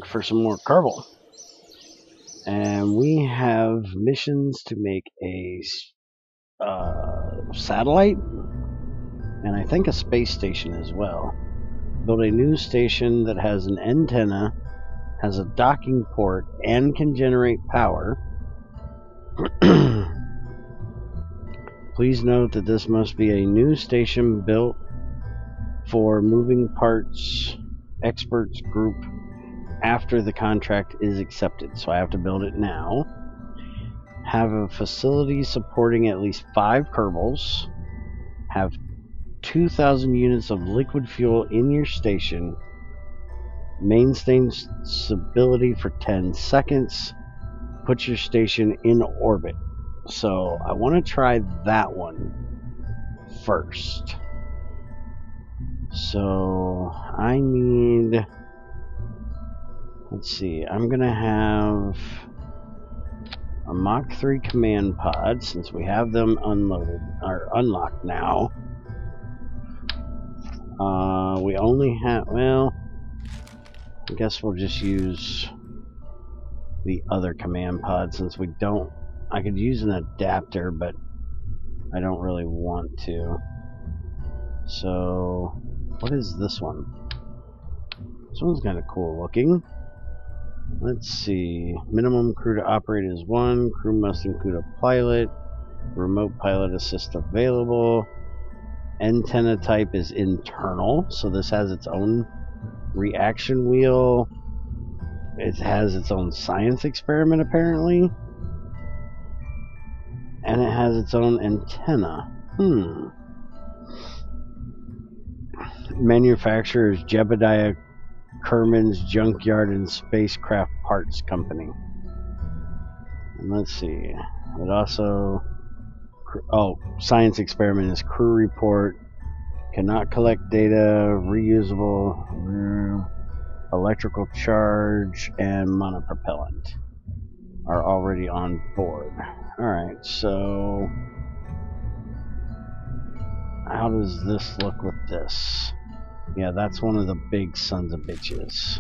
look for some more Kerbal. And we have missions to make a satellite and I think a space station as well. Build a new station that has an antenna, has a docking port, and can generate power. Please note that this must be a new station built for moving parts experts group after the contract is accepted. So I have to build it now. Have a facility supporting at least 5 Kerbals. Have 2,000 units of liquid fuel in your station. Maintain stability for 10 seconds. Put your station in orbit. So I want to try that one first. So I need, let's see, I'm going to have a Mach 3 command pod, since we have them unloaded or unlocked now. We only have, well, I guess we'll just use the other command pod since we don't. I could use an adapter, but I don't really want to. So, what is this one? This one's kind of cool looking. Let's see. Minimum crew to operate is 1. Crew must include a pilot. Remote pilot assist available. Antenna type is internal, so this has its own reaction wheel. It has its own science experiment apparently. And it has its own antenna. Manufacturer is Jebediah Kerman's Junkyard and Spacecraft Parts Company. And let's see. It also... Oh, science experiment is crew report. Cannot collect data. Reusable. Electrical charge and monopropellant are already on board. Alright, so how does this look with this? Yeah, that's one of the big sons of bitches.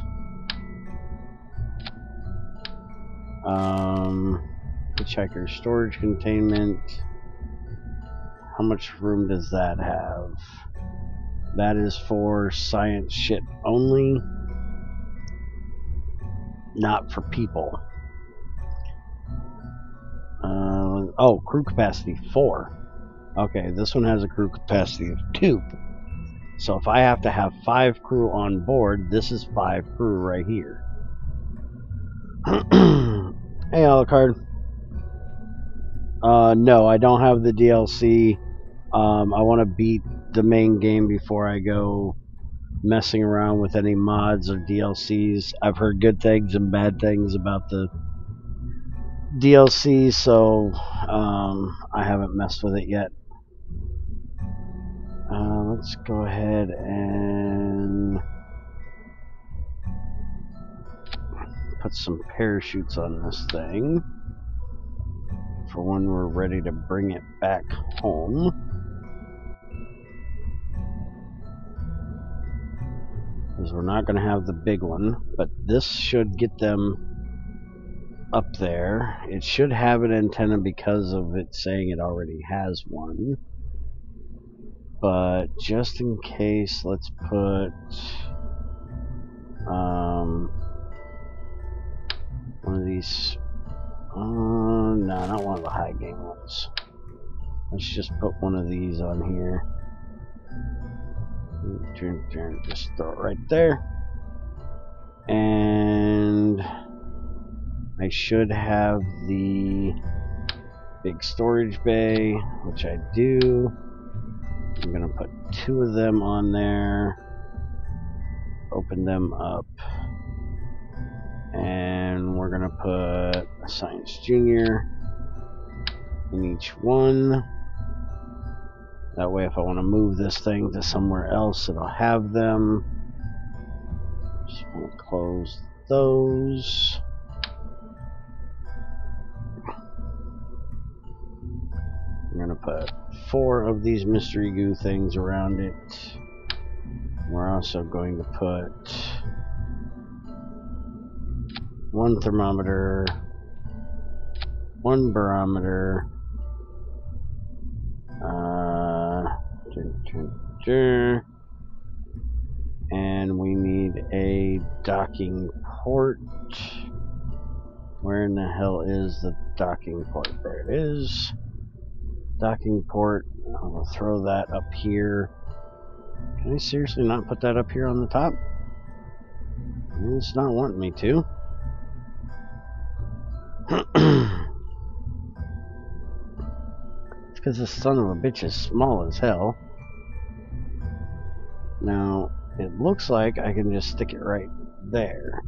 Hitchhiker storage containment. How much room does that have? That is for science shit only. Not for people. Oh, crew capacity 4. Okay, this one has a crew capacity of 2. So if I have to have 5 crew on board, this is 5 crew right here. Hey, Alucard. No, I don't have the DLC. I want to beat the main game before I go messing around with any mods or DLCs. I've heard good things and bad things about the DLC, so I haven't messed with it yet. Let's go ahead and put some parachutes on this thing for when we're ready to bring it back home. Because we're not going to have the big one, but this should get them up there. It should have an antenna because of it saying it already has one. But just in case, let's put one of these. No, not one of the high gain ones. Let's just put one of these on here. Just throw it right there. And I should have the big storage bay, which I do. I'm going to put 2 of them on there. Open them up. And we're going to put a Science Junior in each one. That way if I want to move this thing to somewhere else, it'll have them. Just want to close those. I'm going to put 4 of these mystery goo things around it. We're also going to put 1 thermometer, 1 barometer, and we need a docking port. Where in the hell is the docking port? There it is. Docking port. I'm going to throw that up here. Can I seriously not put that up here on the top? It's not wanting me to. It's because this son of a bitch is small as hell. Now, it looks like I can just stick it right there.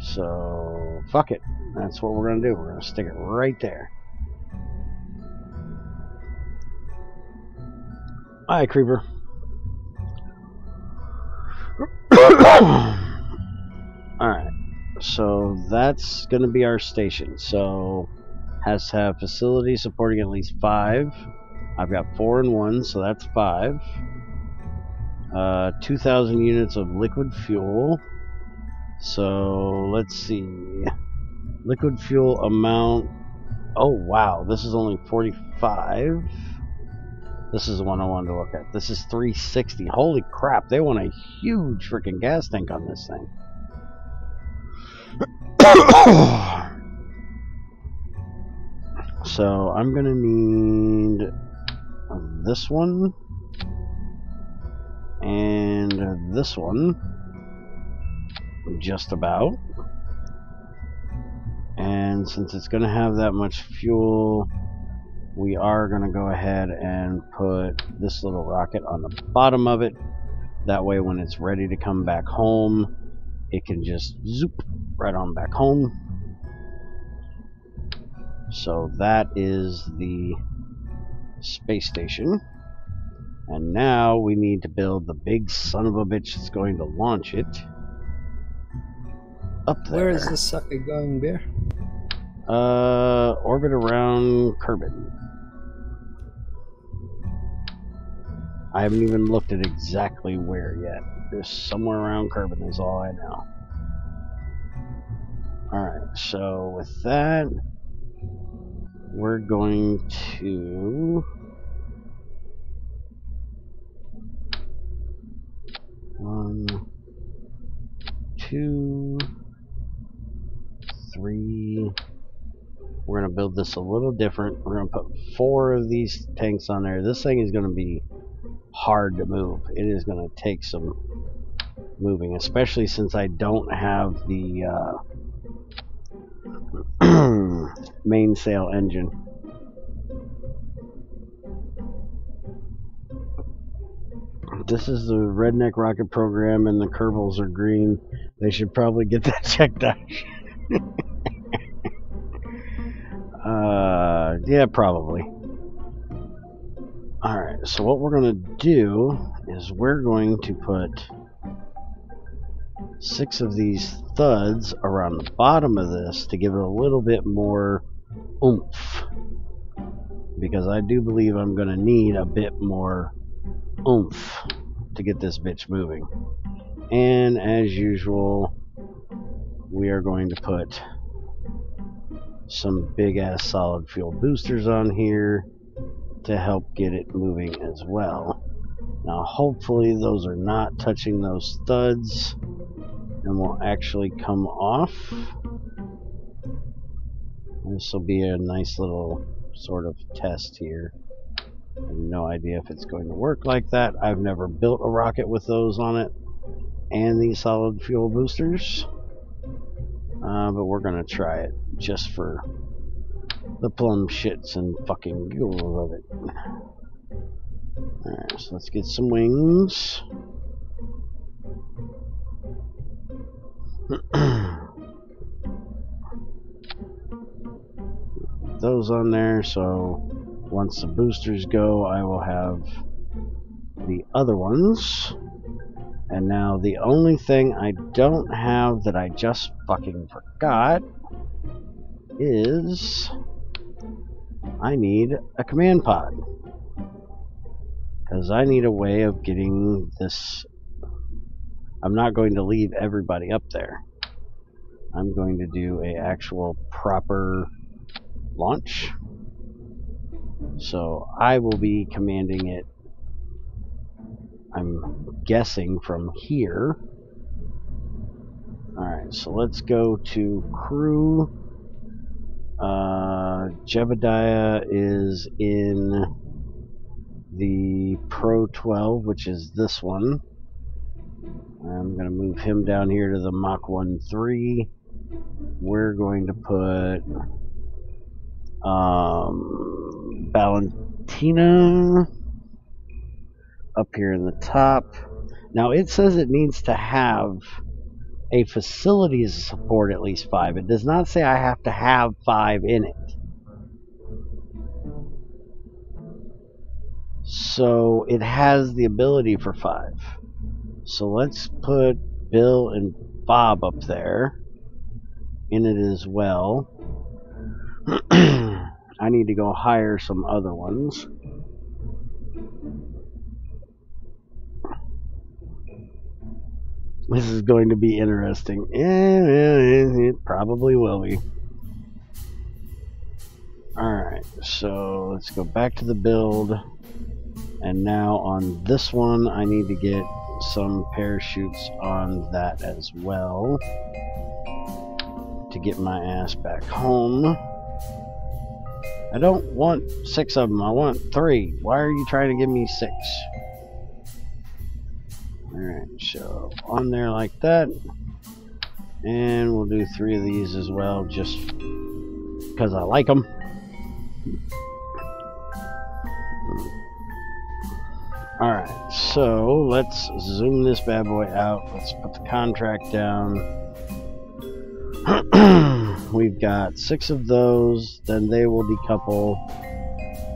So, fuck it. That's what we're going to do. We're going to stick it right there. Hi, creeper. Alright. So, that's going to be our station. So, has to have facility supporting at least 5. I've got 4 and 1, so that's 5. 2,000 units of liquid fuel. So, let's see. Liquid fuel amount. Oh, wow. This is only 45. This is the one I wanted to look at. This is 360. Holy crap. They want a huge freaking gas tank on this thing. So, I'm going to need this one. And this one. Just about. And since it's going to have that much fuel, we are going to go ahead and put this little rocket on the bottom of it. That way when it's ready to come back home, it can just zoop right on back home. So that is the space station. And now we need to build the big son of a bitch that's going to launch it up there. Where is this sucker going, Bear? Orbit around Kerbin. I haven't even looked at exactly where yet. Just somewhere around Kerbin is all I know. Alright, so with that, we're going to... 1, 2, 3. We're going to build this a little different. We're going to put 4 of these tanks on there. This thing is going to be hard to move. It is going to take some moving, especially since I don't have the mainsail engine. This is the redneck rocket program and the Kerbals are green. They should probably get that checked out. Yeah, probably. Alright, so what we're going to do is we're going to put 6 of these thuds around the bottom of this to give it a little bit more oomph. Because I do believe I'm going to need a bit more oomph to get this bitch moving. And as usual, we are going to put some big ass solid fuel boosters on here to help get it moving as well. Now hopefully those are not touching those studs and will actually come off. This will be a nice little sort of test here. I have no idea if it's going to work like that. I've never built a rocket with those on it and these solid fuel boosters. But we're going to try it just for the plum shits and fucking giggles of it. Alright, so let's get some wings. Those on there, so once the boosters go, I will have the other ones. And now the only thing I don't have that I just fucking forgot is I need a command pod. Because I need a way of getting this. I'm not going to leave everybody up there. I'm going to do a actual proper launch. So I will be commanding it, I'm guessing, from here. Alright, so let's go to crew. Jebediah is in the Pro 12, which is this one. I'm going to move him down here to the Mach 1-3. We're going to put Valentina up here in the top. Now it says it needs to have a facilities support at least 5. It does not say I have to have 5 in it. So it has the ability for 5. So let's put Bill and Bob up there in it as well. I need to go hire some other ones. This is going to be interesting. It probably will be. Alright, so let's go back to the build. And now on this one, I need to get some parachutes on that as well to get my ass back home. I don't want 6 of them, I want 3. Why are you trying to give me 6? Alright, so on there like that. And we'll do 3 of these as well, just because I like them. Alright, so let's zoom this bad boy out. Let's put the contract down. We've got 6 of those, then they will decouple.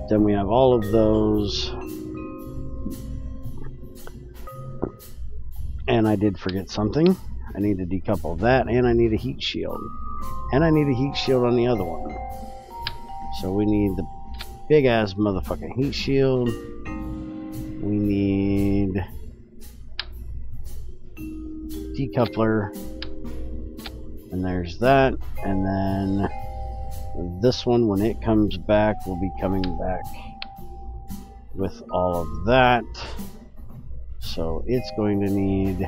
Then we have all of those. And I did forget something. I need to decouple that, and I need a heat shield. And I need a heat shield on the other one. So we need the big ass motherfucking heat shield. We need decoupler, and there's that. And then this one, when it comes back, will be coming back with all of that. So it's going to need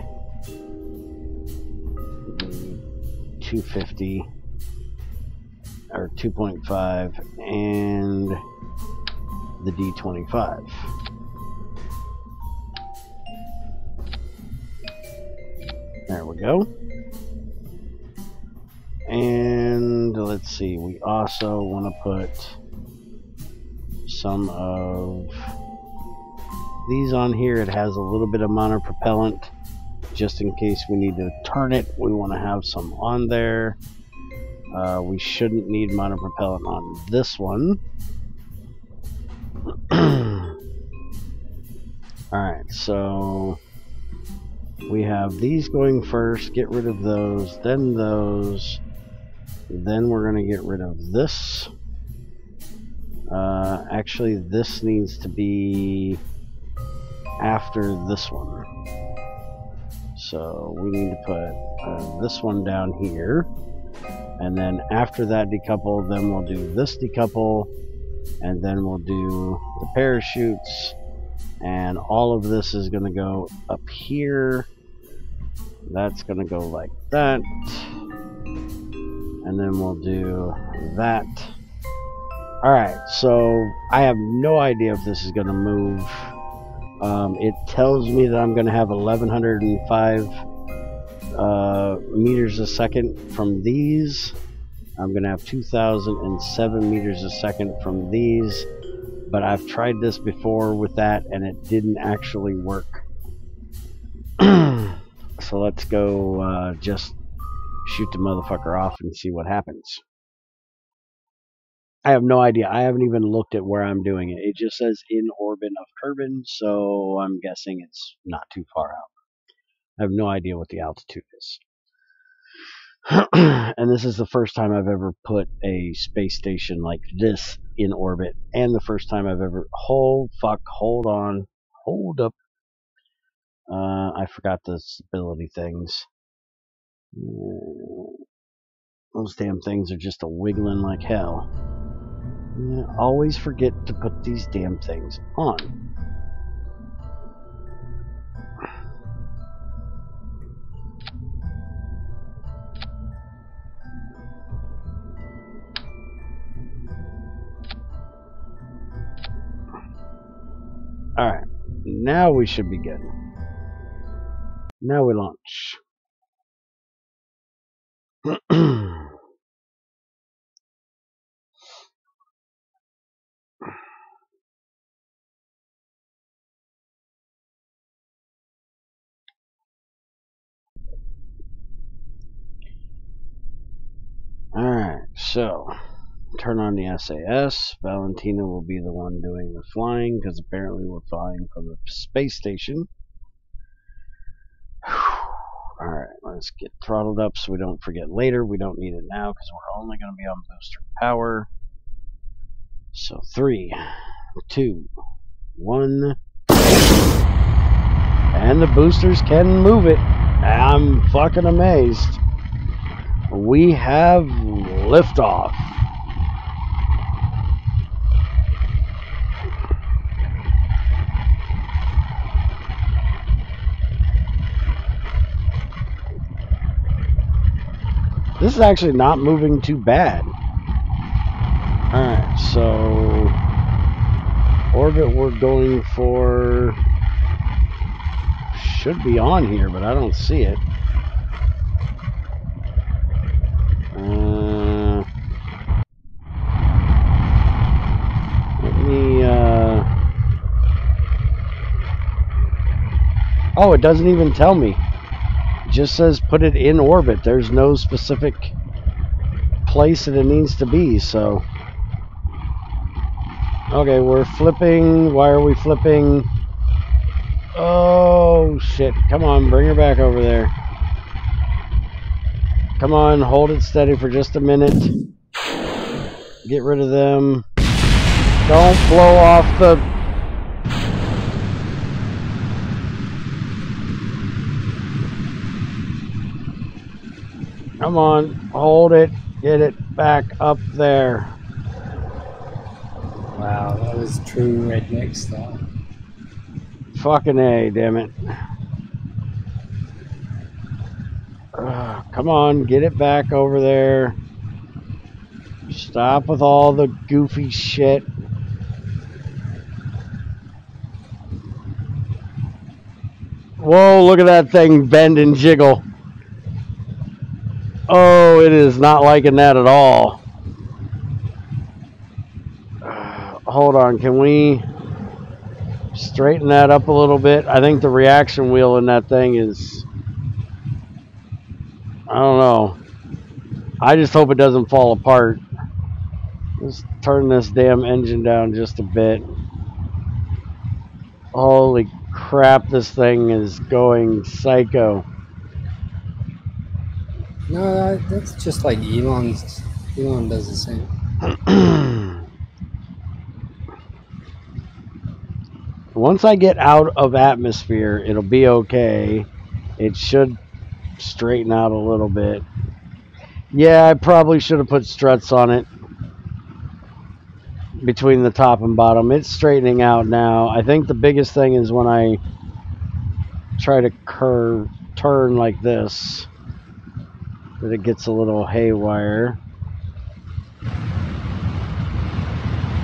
250 or 2.5 and the D25. There we go. And let's see, we also want to put some of these on here. It has a little bit of monopropellant just in case we need to turn it. We want to have some on there. We shouldn't need monopropellant on this one. Alright, so we have these going first. Get rid of those, then those. Then we're going to get rid of this. Actually, this needs to be after this one. So we need to put this one down here. And then after that decouple, then we'll do this decouple. And then we'll do the parachutes. And all of this is going to go up here. That's going to go like that. And then we'll do that. Alright, so I have no idea if this is going to move. It tells me that I'm going to have 1105 meters a second from these. I'm going to have 2007 meters a second from these. But I've tried this before with that and it didn't actually work. So let's go just shoot the motherfucker off and see what happens. I have no idea. I haven't even looked at where I'm doing it. It just says in orbit of Kerbin, so I'm guessing it's not too far out. I have no idea what the altitude is. And this is the first time I've ever put a space station like this in orbit, and the first time I've ever... Hold on. Hold up. I forgot the stability things. Those damn things are just a wiggling like hell. Yeah, always forget to put these damn things on. Alright, now we should be good. Now we launch. Alright, so turn on the SAS. Valentina will be the one doing the flying because apparently we're flying from the space station. Alright, let's get throttled up so we don't forget later. We don't need it now because we're only going to be on booster power. So 3, 2, 1. And the boosters can move it. I'm fucking amazed. We have liftoff. This is actually not moving too bad. Alright, so orbit we're going for should be on here, but I don't see it. Let me oh, it doesn't even tell me. It just says put it in orbit. There's no specific place that it needs to be, so okay, we're flipping. Why are we flipping? Oh shit, come on, bring her back over there. Come on, hold it steady for just a minute. Get rid of them. Don't blow off the... Come on, hold it. Get it back up there. Wow, that was true redneck style. Fucking A, damn it. Come on, get it back over there. Stop with all the goofy shit. Whoa, look at that thing bend and jiggle. Oh, it is not liking that at all. Hold on, can we straighten that up a little bit? I think the reaction wheel in that thing is... I don't know. I just hope it doesn't fall apart. Let's turn this damn engine down just a bit. Holy crap, this thing is going psycho. No, that's just like Elon does the same. Once I get out of atmosphere, it'll be okay. It should straighten out a little bit. Yeah, I probably should have put struts on it between the top and bottom. It's straightening out now. I think the biggest thing is when I try to turn like this, that it gets a little haywire.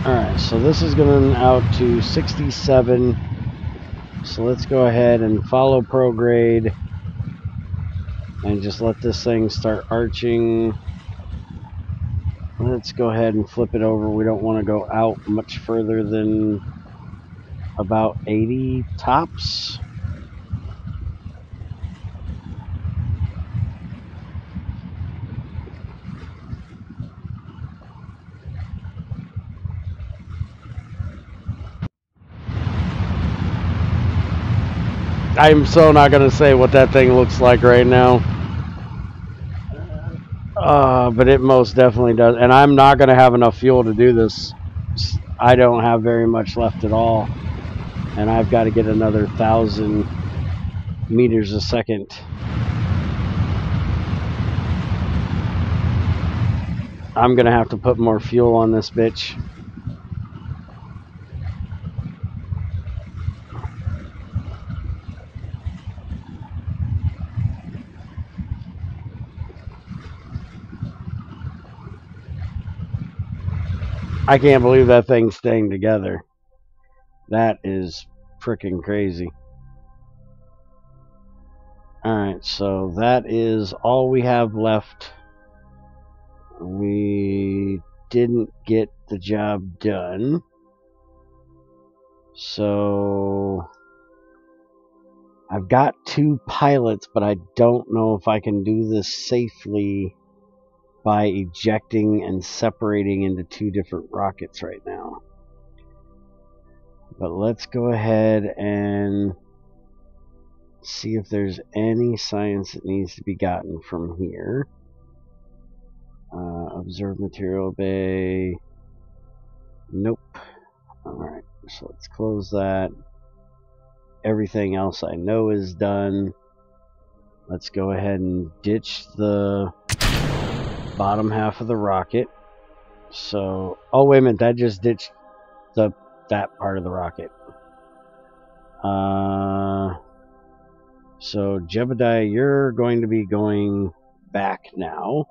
Alright, so this is going out to 67. So let's go ahead and follow prograde and just let this thing start arching. Let's go ahead and flip it over. We don't want to go out much further than about 80 tops. I'm so not going to say what that thing looks like right now. But it most definitely does. And I'm not going to have enough fuel to do this. I don't have very much left at all. And I've got to get another 1,000 meters a second. I'm gonna have to put more fuel on this bitch. I can't believe that thing's staying together. That is freaking crazy. Alright, so that is all we have left. We didn't get the job done. So I've got 2 pilots, but I don't know if I can do this safely by ejecting and separating into 2 different rockets right now. But let's go ahead and see if there's any science that needs to be gotten from here. Observe material bay. Nope. Alright, so let's close that. Everything else I know is done. Let's go ahead and ditch the bottom half of the rocket. So, oh wait a minute, that just ditched that part of the rocket. So Jebediah, you're going to be going back now.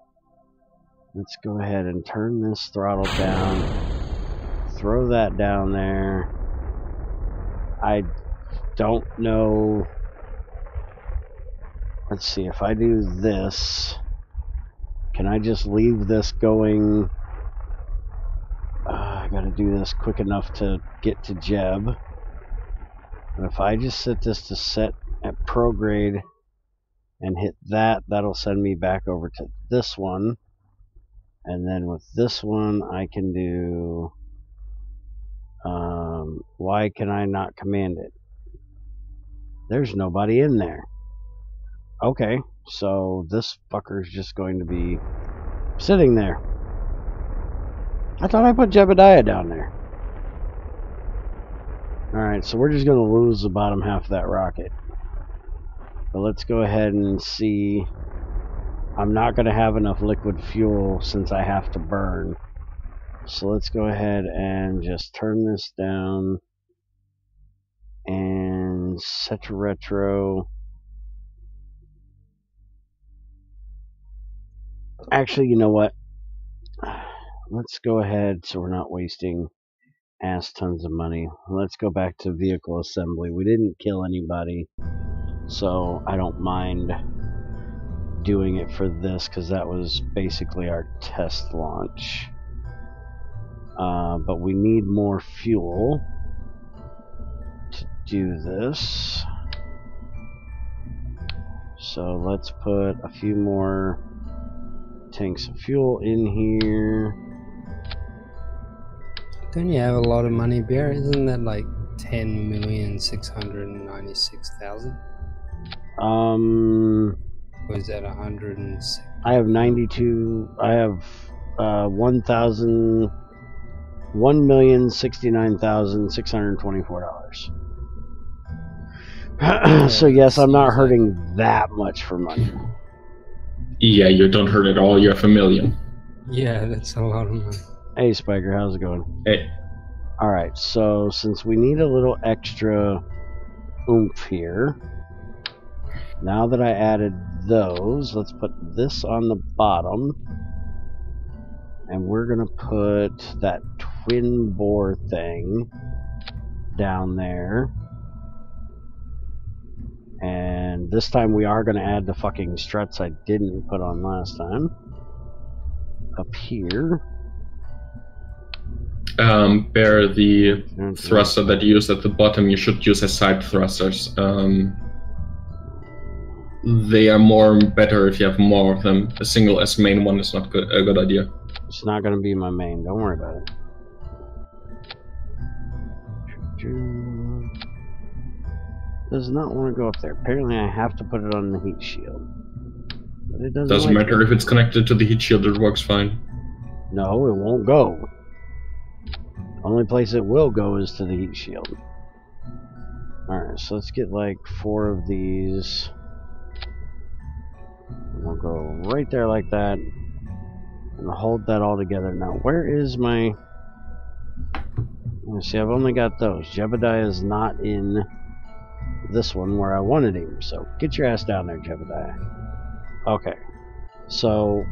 Let's go ahead and turn this throttle down. Throw that down there. I don't know. Let's see, if I do this, can I just leave this going? I gotta do this quick enough to get to Jeb. And if I just set this to set at prograde and hit that, that'll send me back over to this one. And then with this one, I can do... why can I not command it? There's nobody in there. Okay, so this fucker's just going to be sitting there. I thought I put Jebediah down there. Alright, so we're just going to lose the bottom half of that rocket. But let's go ahead and see. I'm not going to have enough liquid fuel since I have to burn. So let's go ahead and just turn this down. And set to retro. Actually, you know what? Let's go ahead so we're not wasting ass tons of money. Let's go back to vehicle assembly. We didn't kill anybody, so I don't mind doing it for this because that was basically our test launch. But we need more fuel to do this. So let's put a few more tanks of fuel in here. Don't you have a lot of money, Bear? Isn't that like 10,696,000? Or is that 106? I have 92. I have $1,069,624. So yes, I'm not hurting that much for money. Yeah, you don't hurt at all. You have $1 million. Yeah, that's a lot of money. Hey Spiker, how's it going? Hey. Alright, so since we need a little extra oomph here, now that I added those, let's put this on the bottom. And we're going to put that twin bore thing down there. And this time we are going to add the fucking struts I didn't put on last time. Up here. Bear, the thruster that you use at the bottom, you should use as side thrusters. They are better if you have more of them. A single S main one is not a good idea. It's not going to be my main. Don't worry about it. Does not want to go up there. Apparently I have to put it on the heat shield. But it doesn't matter if it's connected to the heat shield, it works fine. No, it won't go. Only place it will go is to the heat shield. Alright, so let's get like 4 of these. And we'll go right there like that. And hold that all together. Now, where is my... Let's see, I've only got those. Jebediah is not in this one where I wanted him. So, get your ass down there, Jebediah. Okay. So,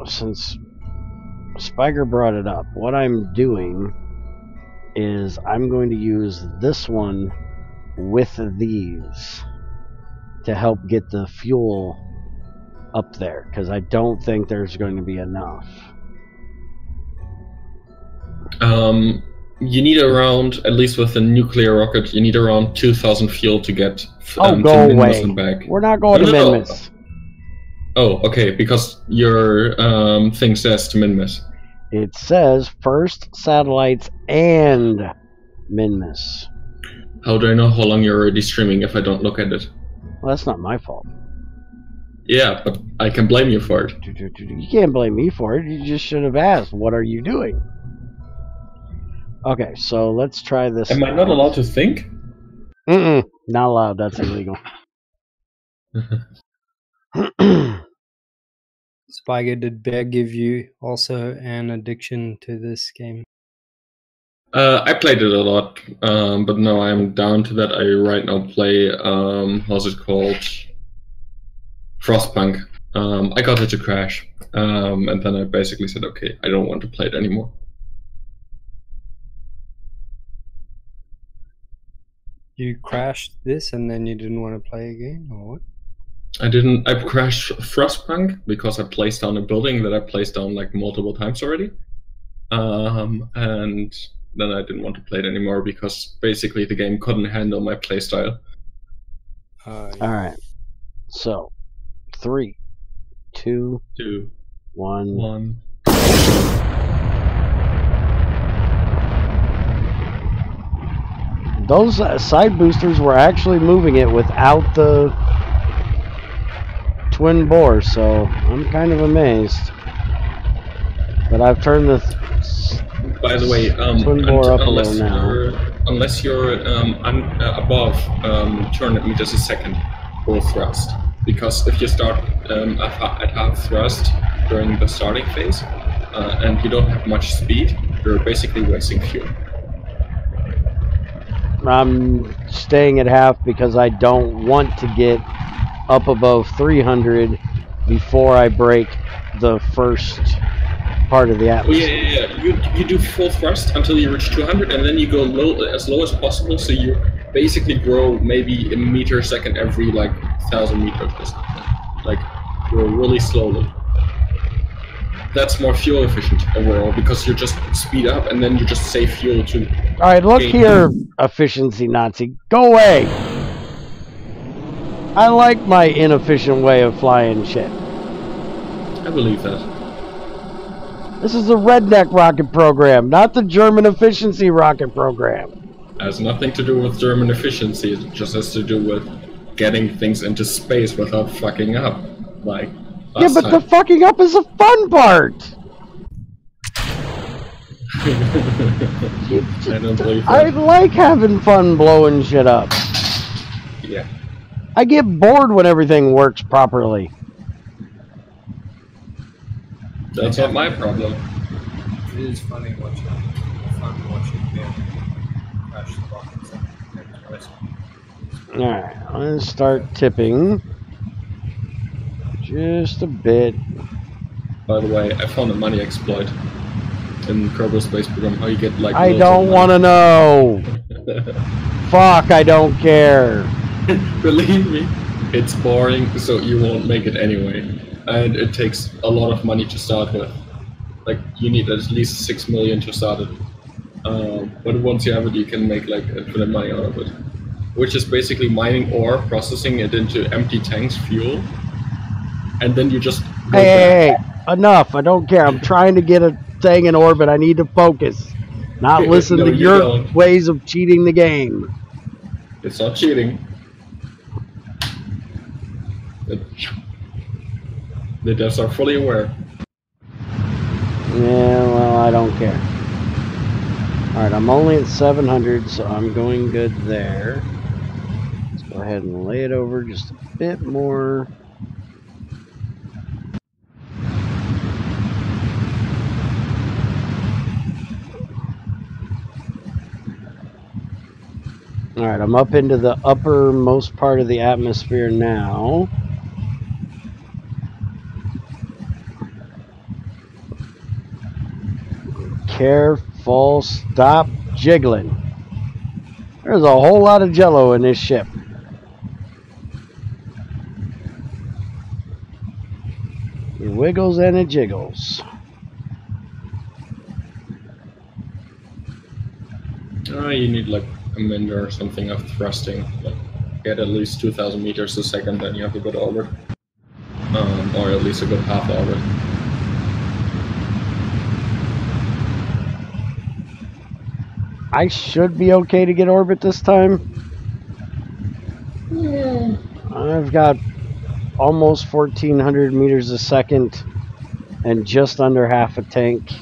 since Spiker brought it up, what I'm doing is I'm going to use this one with these to help get the fuel up there, because I don't think there's going to be enough. You need around, at least with the nuclear rocket, you need around 2,000 fuel to get Oh, to go Minmus away. and back. We're not going to Minmus. Oh, okay, because your thing says to Minmus. It says first satellites and Minmus. How do I know how long you're already streaming if I don't look at it? Well, that's not my fault. Yeah, but I can blame you for it. You can't blame me for it. You just should have asked, what are you doing? Okay, so let's try this. Am I not allowed to think? Not allowed. That's illegal. Spiker, did Bear give you also an addiction to this game? I played it a lot, but no, I'm down to that. I right now play, how's it called? Frostpunk. I got it to crash, and then I basically said, okay, I don't want to play it anymore. You crashed this and then you didn't want to play again, or what? I didn't. I crashed Frostpunk because I placed down a building that I placed down like multiple times already, and then I didn't want to play it anymore because basically the game couldn't handle my playstyle. Yeah. All right. So, 3, 2, 1. Those side boosters were actually moving it without the twin bore, so I'm kind of amazed. But I've turned the By the way, twin bore up a little now. Unless you're above 200 meters a second full thrust, because if you start at half thrust during the starting phase and you don't have much speed, you're basically wasting fuel. I'm staying at half because I don't want to get up above 300 before I break the first part of the atmosphere. Yeah. You do full thrust until you reach 200, and then you go as low as possible, so you basically grow maybe a meter a second every like 1,000 meters or something. Like, grow really slowly. That's more fuel efficient overall because you just speed up and then you just save fuel too. All right, look here, efficiency Nazi. Go away. I like my inefficient way of flying shit. I believe that. This is a redneck rocket program, not the German efficiency rocket program. It has nothing to do with German efficiency. It just has to do with getting things into space without fucking up. Like, yeah, but the fucking up is the fun part. I don't believe that. I like having fun blowing shit up. Yeah. I get bored when everything works properly. That's not my problem. It is funny watching them crash the rockets and rest. Alright, I'm gonna start tipping. Just a bit. By the way, I found a money exploit in Kerbal Space Program. How you get like. I don't want to know. Fuck, I don't care. Believe me, it's boring, so you won't make it anyway. And it takes a lot of money to start with. Like, you need at least 6 million to start it. But once you have it, you can make like infinite money out of it. Which is basically mining ore, processing it into empty tanks, fuel, and then you just go Hey, enough. I don't care. I'm trying to get a thing in orbit. I need to focus. Not listen No, to you your don't. ways of cheating the game. It's not cheating. The devs are fully aware. Yeah, well, I don't care. Alright, I'm only at 700, so I'm going good there. Let's go ahead and lay it over just a bit more. Alright, I'm up into the uppermost part of the atmosphere now. Careful, stop jiggling. There's a whole lot of jello in this ship. It wiggles and it jiggles. You need like a minute or something of thrusting. Like get at least 2,000 meters a second, then you have a good orbit. Or at least a good half orbit. I should be okay to get orbit this time. Yeah. I've got almost 1,400 meters a second and just under half a tank.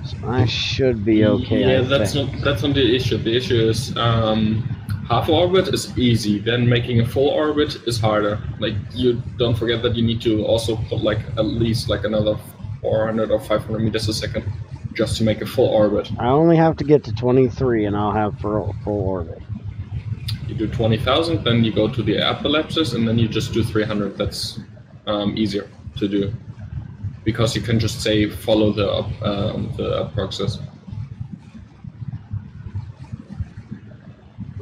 So I should be okay. Yeah, that's not the issue. The issue is half orbit is easy. Then making a full orbit is harder. Like you don't forget that you need to also put like at least like another 400 or 500 meters a second just to make a full orbit. I only have to get to 23 and I'll have full orbit. You do 20,000, then you go to the apoapsis, and then you just do 300. That's easier to do because you can just say follow the approxis.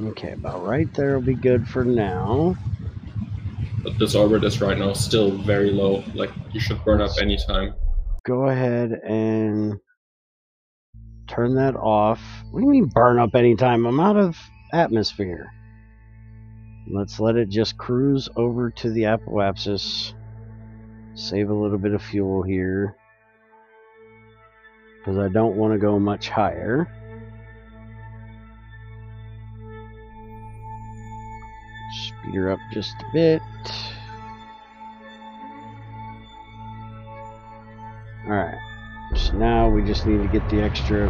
Okay, about right there will be good for now. But this orbit is right now still very low. Like you should burn up anytime. Go ahead and turn that off. What do you mean burn up anytime? I'm out of atmosphere. Let's let it just cruise over to the apoapsis. Save a little bit of fuel here, because I don't want to go much higher. Speed her up just a bit. Alright, so now we just need to get the extra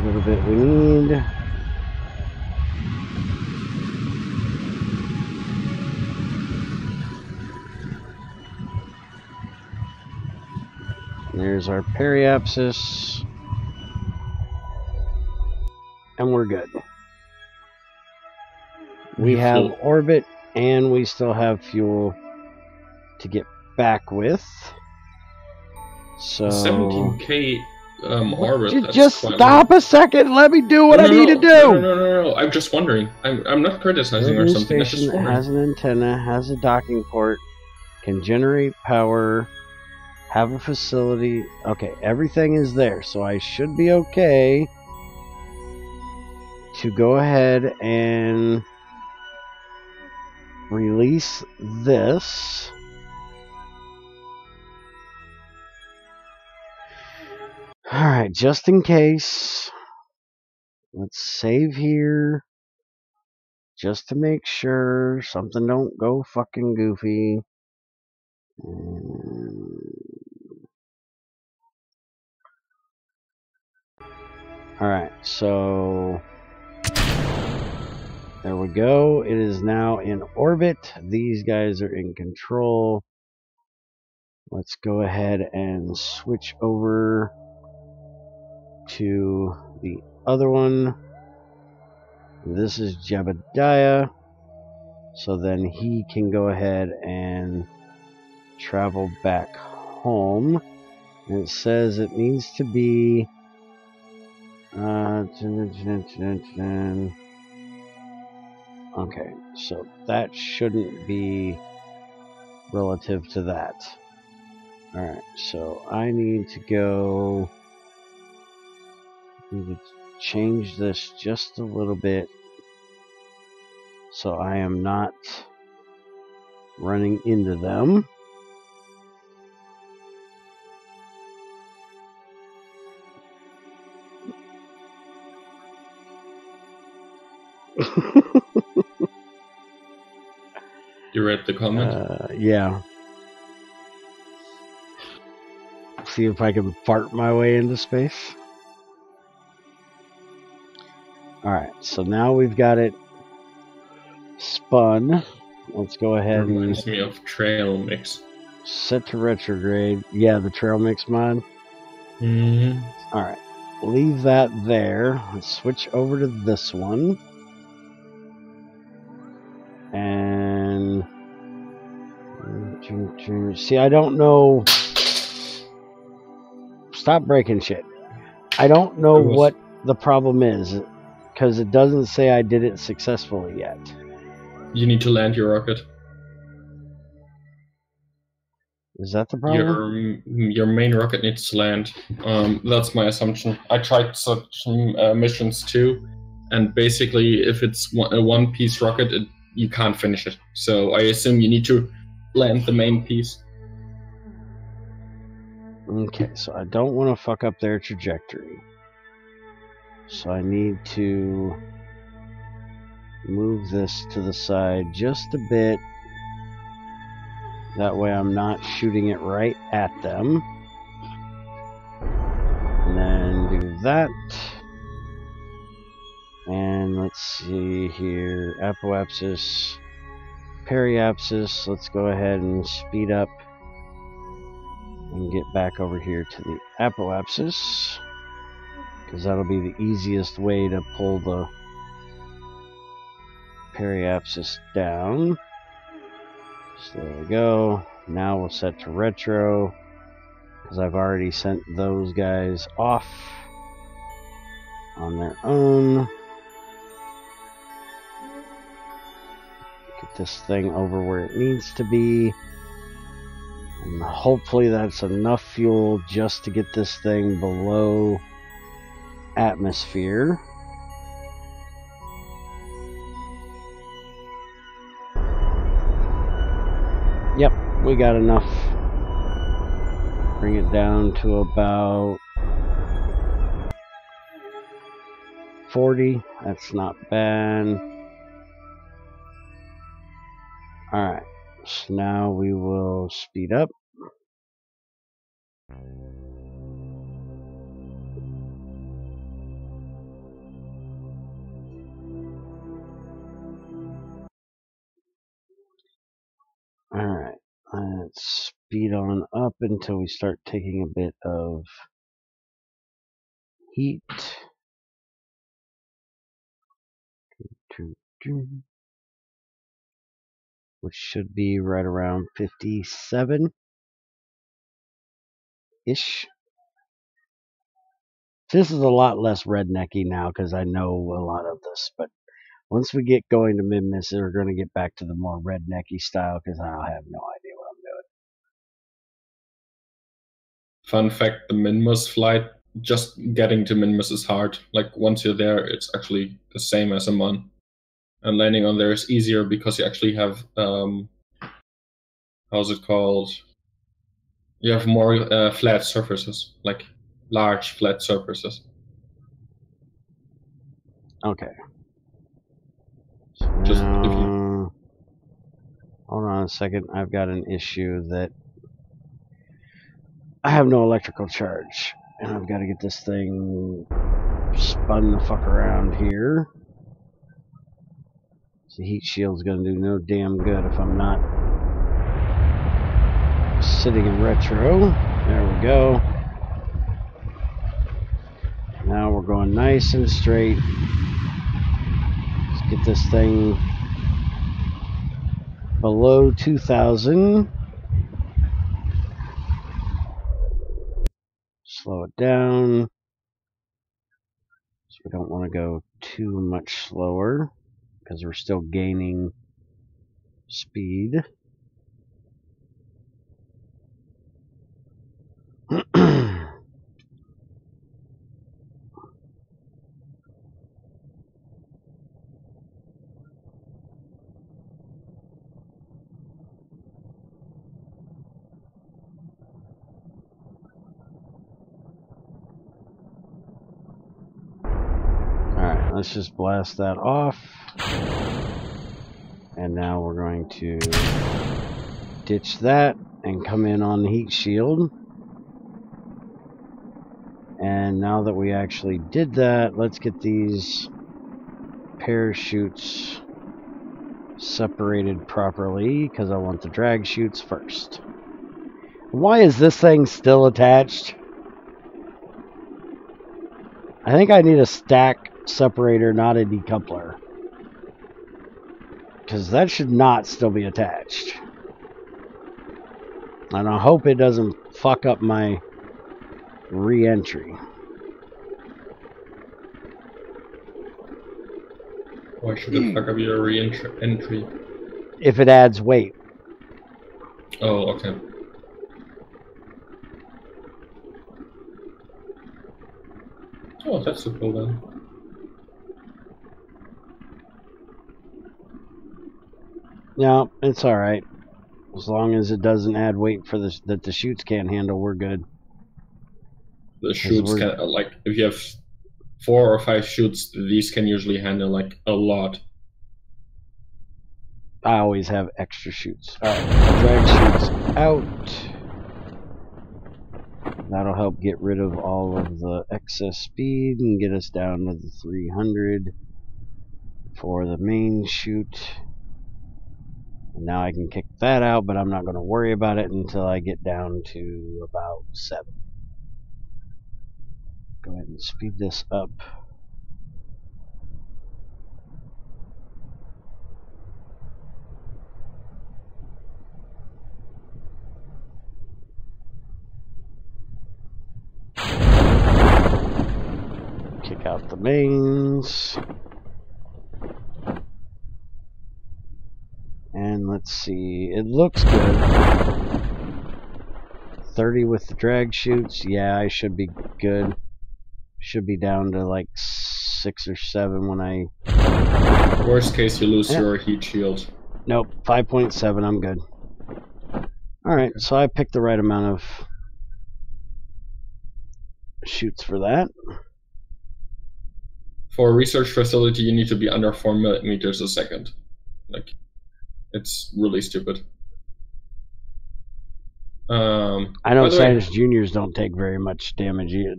little bit we need. There's our periapsis. And we're good. We have orbit and we still have fuel to get back with. So 17K orbit. Just stop a second. Let me do what I need to do. No. I'm just wondering. I'm not criticizing or something. The station has an antenna, has a docking port, can generate power, have a facility. Okay, everything is there, so I should be okay to go ahead and release this. Alright, just in case, let's save here, just to make sure something don't go fucking goofy. Alright, so there we go. It is now in orbit. These guys are in control. Let's go ahead and switch over to the other one. This is Jebediah. So then he can go ahead and travel back home. And it says it needs to be okay, so that shouldn't be relative to that. Alright, so I need to go, change this just a little bit so I am not running into them. You read the comment? Yeah. See if I can fart my way into space. Alright, so now we've got it spun. Let's go ahead and... Reminds me of trail mix. Set to retrograde. Yeah, the trail mix mod. Mm-hmm. Alright. leave that there. Let's switch over to this one. And see, I don't know. Stop breaking shit. I don't know what the problem is, because it doesn't say I did it successfully yet. You need to land your rocket. Is that the problem? Your main rocket needs to land. That's my assumption. I tried such missions too, and basically, if it's a one-piece rocket, you can't finish it. So I assume you need to land the main piece. Okay, so I don't want to fuck up their trajectory. So I need to move this to the side just a bit. That way I'm not shooting it right at them. And then do that. And let's see here. Apoapsis, periapsis. Let's go ahead and speed up and get back over here to the apoapsis, because that'll be the easiest way to pull the periapsis down. So there we go. Now we'll set to retro, because I've already sent those guys off on their own. Get this thing over where it needs to be. And hopefully that's enough fuel just to get this thing below atmosphere. Yep, we got enough. Bring it down to about 40. That's not bad. Alright, so now we will speed up. Alright, let's speed on up until we start taking a bit of heat. Which should be right around 57-ish. This is a lot less rednecky now because I know a lot of this, but once we get going to Minmus, we're going to get back to the more rednecky style because I'll have no idea what I'm doing. Fun fact, the Minmus flight, just getting to Minmus is hard. Like, once you're there, it's actually the same as a Mon. And landing on there is easier because you actually have, how's it called? You have more flat surfaces, like large flat surfaces. Okay. Just if you... Hold on a second. I've got an issue that I have no electrical charge, and I've got to get this thing spun the fuck around here. The heat shield's gonna do no damn good if I'm not sitting in retro. There we go. Now we're going nice and straight. Let's get this thing below 2,000. Slow it down. So we don't want to go too much slower, because we're still gaining speed. Alright, let's just blast that off. And now we're going to ditch that and come in on the heat shield. And now that we actually did that, let's get these parachutes separated properly, because I want the drag chutes first. Why is this thing still attached? I think I need a stack separator, not a decoupler. Because that should not still be attached. And I hope it doesn't fuck up my re-entry. Why should it fuck up your re-entry? If it adds weight. Oh, okay. Oh, that's simple then. No, it's alright. As long as it doesn't add weight for this that the chutes can't handle, we're good. The chutes can, like, if you have 4 or 5 chutes, these can usually handle, like, a lot. I always have extra chutes. Alright, drag chutes out. That'll help get rid of all of the excess speed and get us down to the 300 for the main chute. And now I can kick that out, but I'm not going to worry about it until I get down to about 7. Go ahead and speed this up. Kick out the mains. And let's see, it looks good. 30 with the drag chutes. Yeah, I should be good. Should be down to like 6 or 7 when I... Worst case, you lose your heat shield. Nope, 5.7, I'm good. Alright, so I picked the right amount of chutes for that. For a research facility, you need to be under 4 millimeters a second. Like, it's really stupid. I know science juniors don't take very much damage. You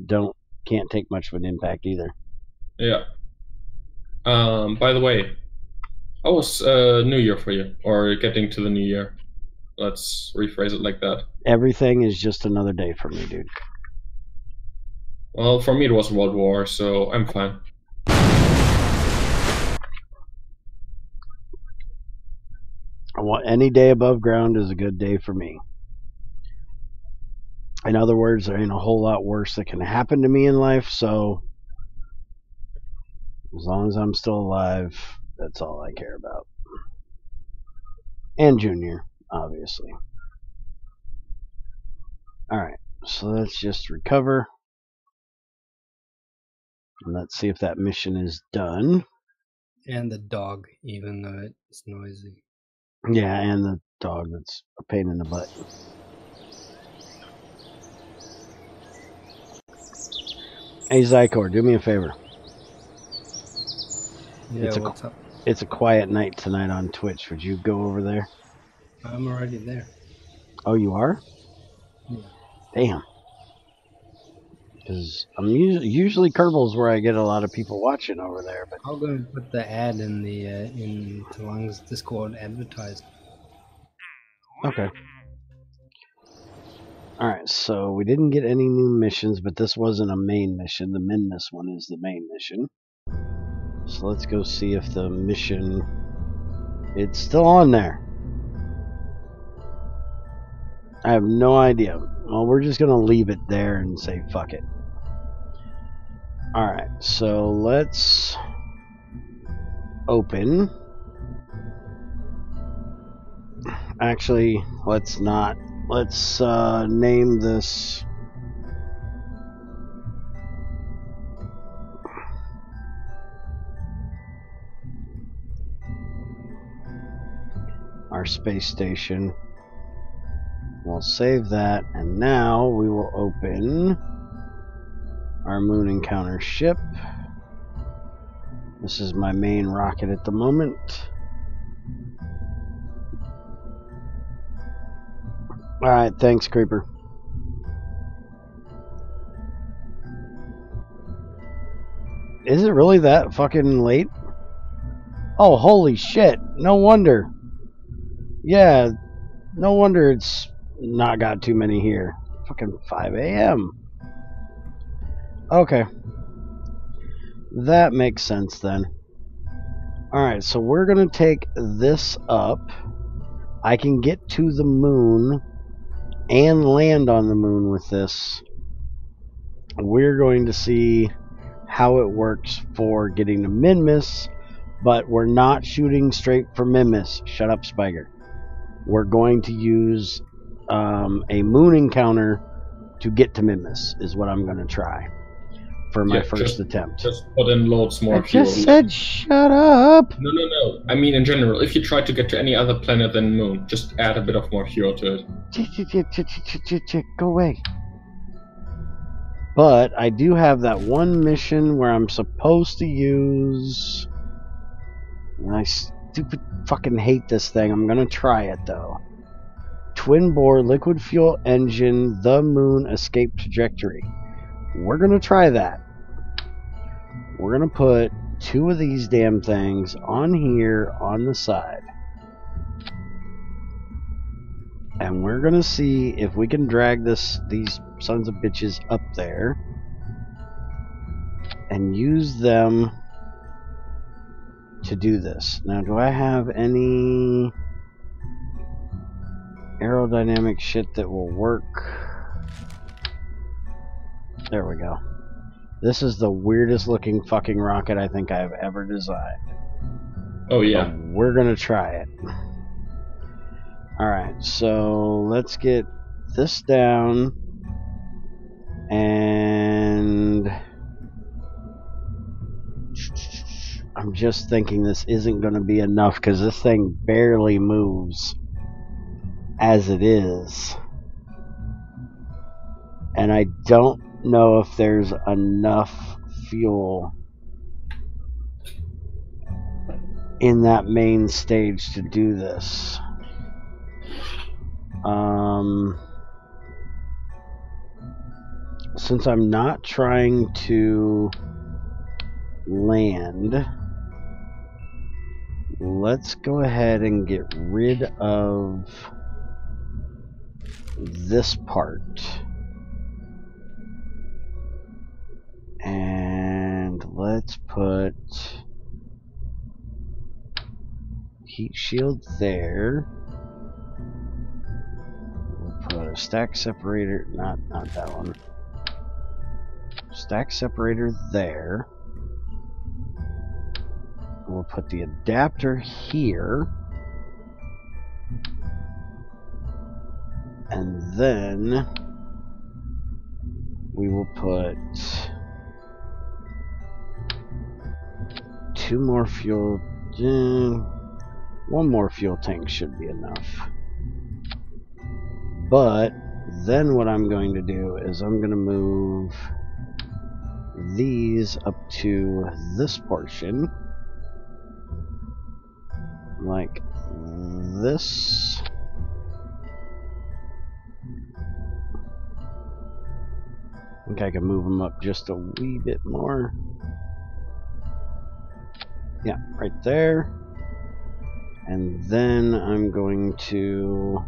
can't take much of an impact either. Yeah. By the way, how was New Year for you? Or getting to the New Year? Let's rephrase it like that. Everything is just another day for me, dude. Well, for me it was World War, so I'm fine. Any day above ground is a good day for me. In other words, there ain't a whole lot worse that can happen to me in life, so as long as I'm still alive, that's all I care about. And Junior, obviously. Alright, so let's just recover. And let's see if that mission is done. And the dog, even though it's noisy. Yeah, and the dog that's a pain in the butt. Hey Zykor, do me a favor. Yeah, what's up? It's a quiet night tonight on Twitch. Would you go over there? I'm already there. Oh, you are? Yeah. Damn. Because I'm usually Kerbals where I get a lot of people watching over there. But I'll go and put the ad in the in Talang's Discord advertised. Okay. Alright, so we didn't get any new missions, but this wasn't a main mission. The Minmus one is the main mission. So let's go see if the mission... It's still on there. I have no idea. Well, we're just going to leave it there and say fuck it. Alright, so let's open. Actually, let's not. Let's name this our space station. We'll save that, and now we will open our moon encounter ship. This is my main rocket at the moment. Alright, thanks, Creeper. Is it really that fucking late? Oh, holy shit. No wonder. Yeah, no wonder it's not got too many here. Fucking 5 a.m. Okay. That makes sense then. Alright, so we're going to take this up. I can get to the moon and land on the moon with this. We're going to see how it works for getting to Minmus, but we're not shooting straight for Minmus. Shut up, Spiker. We're going to use a moon encounter to get to Minmus, is what I'm going to try for my first attempt. Just put in loads more fuel. I just said shut up! No. I mean, in general, if you try to get to any other planet than Moon, just add a bit of more fuel to it. Go away. But I do have that one mission where I'm supposed to use... And I stupid fucking hate this thing. I'm gonna try it though. Twin bore liquid fuel engine, the moon escape trajectory. We're gonna try that. We're gonna put 2 of these damn things on here on the side. And we're gonna see if we can drag these sons of bitches up there and use them to do this. Now, do I have any aerodynamic shit that will work? There we go. This is the weirdest looking fucking rocket I think I've ever designed. Oh yeah. But we're gonna try it. Alright, so let's get this down, and I'm just thinking this isn't going to be enough because this thing barely moves as it is, and I don't know if there's enough fuel in that main stage to do this. Since I'm not trying to land, let's go ahead and get rid of this part. And let's put heat shield there. We'll put a stack separator, not that one. Stack separator there. We'll put the adapter here. And then we will put 2 more fuel. 1 more fuel tank should be enough. But then what I'm going to do is I'm going to move these up to this portion, like this. I think I can move them up just a wee bit more. Yeah, right there. And then I'm going to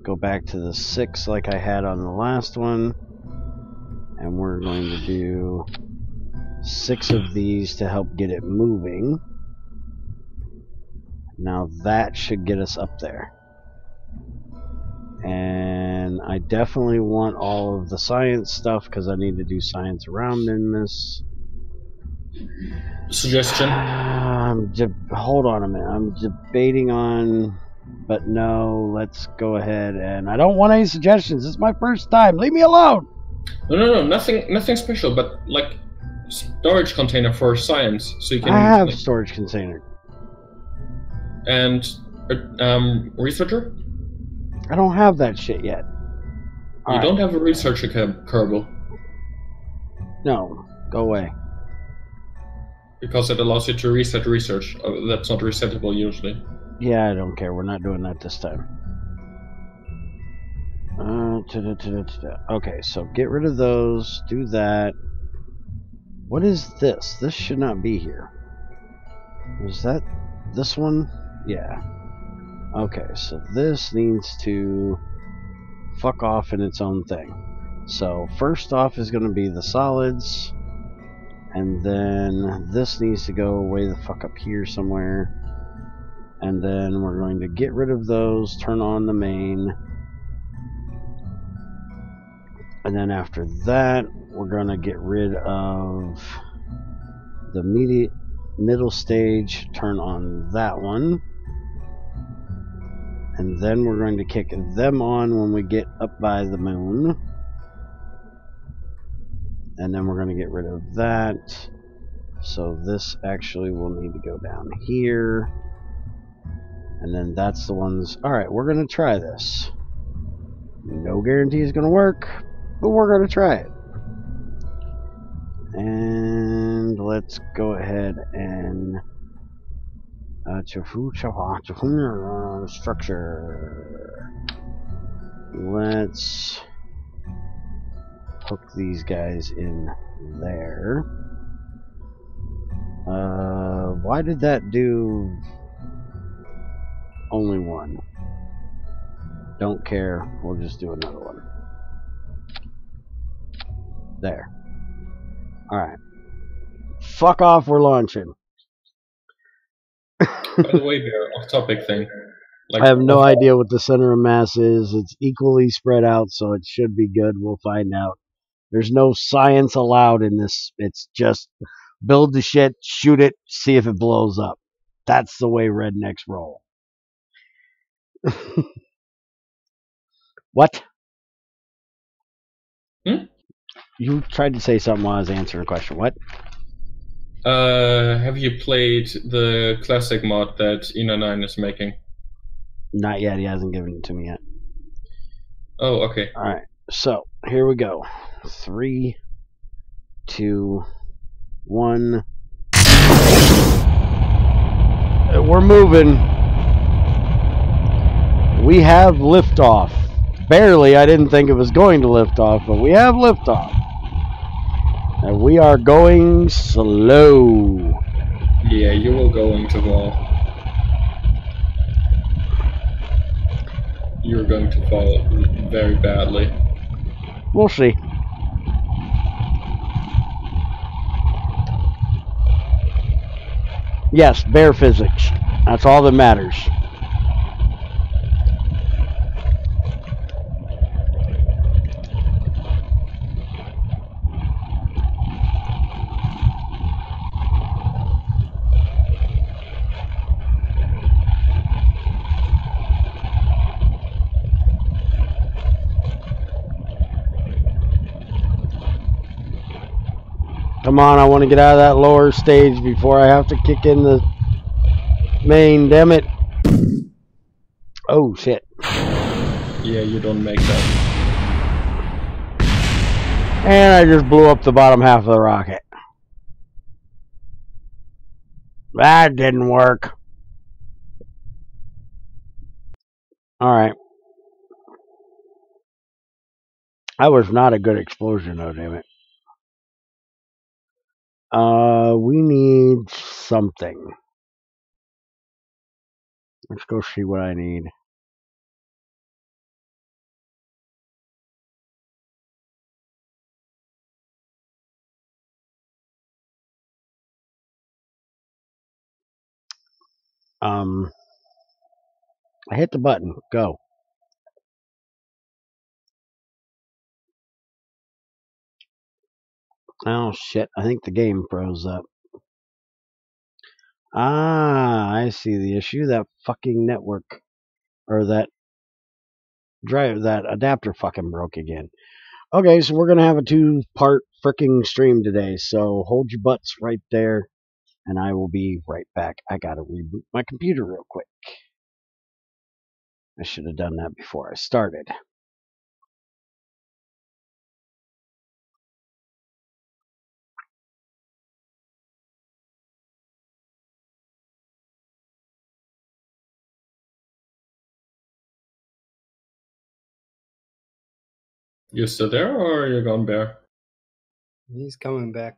go back to the 6 like I had on the last one. And we're going to do 6 of these to help get it moving. Now that should get us up there. And I definitely want all of the science stuff because I need to do science around Minmus. Suggestion? Hold on a minute. I'm debating on... But no, let's go ahead and... I don't want any suggestions. It's my first time. Leave me alone! No, nothing special, but like storage container for science, so you can. I have storage container. And researcher? I don't have that shit yet. You don't have a researcher, Kerbal. No, go away. Because it allows you to reset research. That's not resettable usually. Yeah, I don't care. We're not doing that this time. Okay, so get rid of those. Do that. What is this? This should not be here. Is that this one? Yeah. Okay, so this needs to fuck off in its own thing. So first off is going to be the solids. And then this needs to go way the fuck up here somewhere. And then we're going to get rid of those, turn on the main. And then after that, we're going to get rid of the middle stage, turn on that one. And then we're going to kick them on when we get up by the moon. And then we're going to get rid of that. So this actually will need to go down here. And then that's the ones. Alright, we're going to try this. No guarantee it's going to work, but we're going to try it. And let's go ahead and structure. Let's hook these guys in there. Why did that do only one? Don't care. We'll just do another one. There. Alright. Fuck off, we're launching. By the way, Bear, off-topic thing. Like, I have no idea what the center of mass is. It's equally spread out, so it should be good. We'll find out. There's no science allowed in this. It's just build the shit, shoot it, see if it blows up. That's the way rednecks roll. What? You tried to say something while I was answering a question. What? Have you played the classic mod that Ina9 is making? Not yet. He hasn't given it to me yet. Oh, okay. Alright. So, here we go. 3, 2, 1. We're moving. We have liftoff. Barely. I didn't think it was going to lift off, but we have liftoff. And we are going slow. Yeah, you will go into wall. You're going to fall very badly. We'll see. Yes, bear physics. That's all that matters. Come on, I want to get out of that lower stage before I have to kick in the main, damn it. Oh, shit. Yeah, you don't make that. And I just blew up the bottom half of the rocket. That didn't work. Alright. That was not a good explosion, though, damn it. We need something. Let's go see what I need. I hit the button. Go. Oh, shit. I think the game froze up. Ah, I see the issue. That fucking network. Or that drive, that adapter fucking broke again. Okay, so we're going to have a 2-part fricking stream today. So hold your butts right there. And I will be right back. I got to reboot my computer real quick. I should have done that before I started. You still there, or are you gone, Bear? He's coming back.